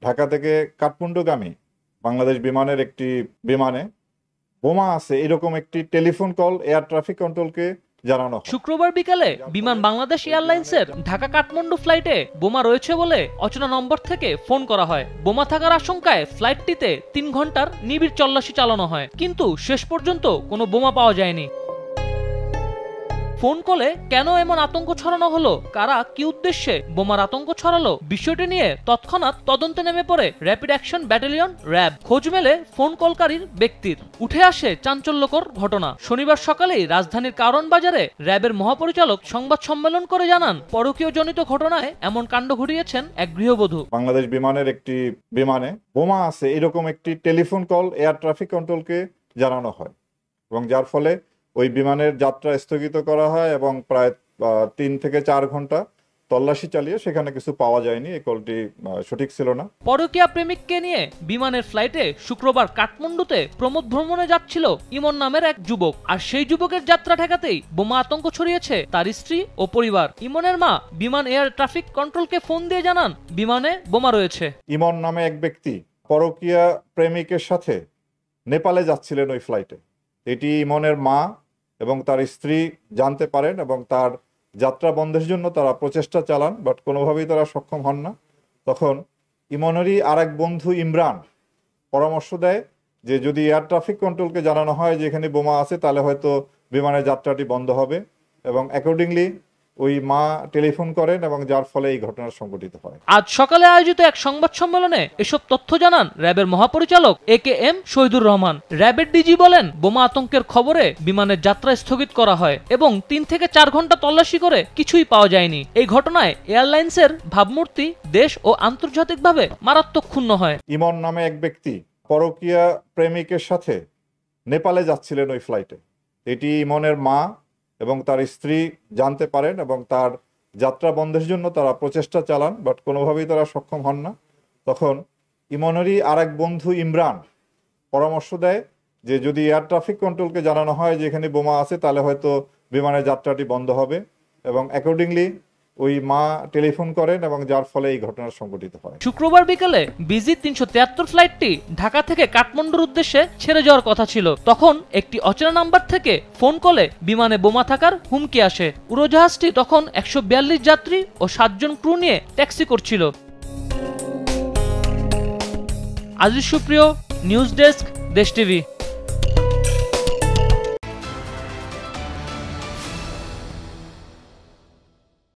ঢাকা থেকে কাঠমান্ডুগামী বাংলাদেশ বিমানের একটি বিমানে বোমা আছে এরকম একটি টেলিফোন কল এয়ার ট্রাফিক কন্ট্রোলকে জানানো হয়। শুক্রবার বিকালে বিমান বাংলাদেশ এয়ারলাইন্সের ঢাকা কাঠমান্ডু ফ্লাইটে বোমা রয়েছে বলে অচেনা নম্বর থেকে ফোন করা হয়। বোমা থাকার আশঙ্কায় ফ্লাইটটিতে 3 ঘন্টার নিবিড় তল্লাশি চালানো হয়, কিন্তু শেষ পর্যন্ত কোনো বোমা পাওয়া যায়নি। ফোন কলে কেন এমন আতঙ্ক ছড়ানো হলো, কারা কি উদ্দেশ্যে বোমার আতঙ্ক ছড়ালো, বিষয়টি নিয়ে তৎক্ষণাৎ তদন্তে নেমে পড়ে র্যাপিড অ্যাকশন ব্যাটালিয়ন র্যাব। খোঁজ মেলে ফোন কলকারীর ব্যক্তির, উঠে আসে চাঞ্চল্যকর ঘটনা। শনিবার সকালেই রাজধানীর কারণ বাজারে র্যাবের মহাপরিচালক সংবাদ সম্মেলন করে জানান, পরকীয় জনিত ঘটনায় এমন কাণ্ড ঘটিয়েছেন এক গৃহবধূ। বাংলাদেশ বিমানের একটি বিমানে বোমা আছে এরকম একটি টেলিফোন কল এয়ার ট্রাফিক কন্ট্রোলকে জানানো হয় এবং যার ফলে ওই বিমানের যাত্রা স্থগিত করা হয় এবং প্রায় 3 থেকে 4 ঘন্টা তল্লাশি চালিয়ে সেখানে কিছু পাওয়া যায়নি। এই কলটি সঠিক ছিল না। পরকীয়া প্রেমিককে নিয়ে বিমানের ফ্লাইটে শুক্রবার কাঠমান্ডুতে প্রমোদ ভ্রমণে যাচ্ছিল ইমন নামের এক যুবক, আর সেই যুবকের যাত্রা ঠেকাতেই বোমা আতঙ্ক ছড়িয়েছে তার স্ত্রী ও পরিবার। ইমনের মা বিমান এয়ার ট্রাফিক কন্ট্রোলকে ফোন দিয়ে জানান বিমানে বোমা রয়েছে। ইমন নামে এক ব্যক্তি পরকীয়া প্রেমিকের সাথে নেপালে যাচ্ছিলেন ওই ফ্লাইটে। এটি ইমনের মা এবং তার স্ত্রী জানতে পারেন এবং তার যাত্রা বন্ধের জন্য তারা প্রচেষ্টা চালান, বাট কোনোভাবেই তারা সক্ষম হন না। তখন ইমনেরই আর এক বন্ধু ইমরান পরামর্শ দেয় যে যদি এয়ার ট্রাফিক কন্ট্রোলকে জানানো হয় যে এখানে বোমা আছে তাহলে হয়তো বিমানের যাত্রাটি বন্ধ হবে, এবং অ্যাকর্ডিংলি ওই মা টেলিফোন করেন এবং যার ফলে এই ঘটনা সংঘটিত হয়। আজ সকালে আয়োজিত এক সংবাদ সম্মেলনে এসব তথ্য জানান র্যাবের মহাপরিচালক AKM শহীদুর রহমান। র্যাবের ডিজি বলেন, বোমা আতঙ্কের খবরে বিমানের যাত্রা স্থগিত করা হয় এবং 3 থেকে 4 ঘন্টা তল্লাশি করে কিছুই পাওয়া যায়নি। এই ঘটনায় এয়ারলাইন্সের ভাবমূর্তি দেশ ও আন্তর্জাতিকভাবে মারাত্মক ক্ষুণ্ণ হয়। ইমন নামে এক ব্যক্তি পরকীয়া প্রেমিকের সাথে নেপালে যাচ্ছিলেন ওই ফ্লাইটে। এটি ইমনের মা এবং তার স্ত্রী জানতে পারেন এবং তার যাত্রা বন্ধের জন্য তারা প্রচেষ্টা চালান, বাট কোনোভাবেই তারা সক্ষম হন না। তখন ইমনেরই আর এক বন্ধু ইমরান পরামর্শ দেয় যে যদি এয়ার ট্রাফিক কন্ট্রোলকে জানানো হয় যে এখানে বোমা আছে তাহলে হয়তো বিমানের যাত্রাটি বন্ধ হবে, এবং অ্যাকর্ডিংলি ওই মা টেলিফোন করেন এবং যার ফলে এই ঘটনা সংঘটিত হয়। শুক্রবার বিকালে BG 373 ফ্লাইটটি ঢাকা থেকে কাঠমান্ডুর উদ্দেশ্যে ছেড়ে যাওয়ার কথা ছিল। তখন একটি অচেনা নাম্বার থেকে ফোন কলে বিমানে বোমা থাকার হুমকি আসে। উড়োজাহাজটি তখন 142 যাত্রী ও 7 জন ক্রু নিয়ে ট্যাক্সি করছিল। আজিজ সুপ্রিয়, নিউজ ডেস্ক, দেশ টিভি।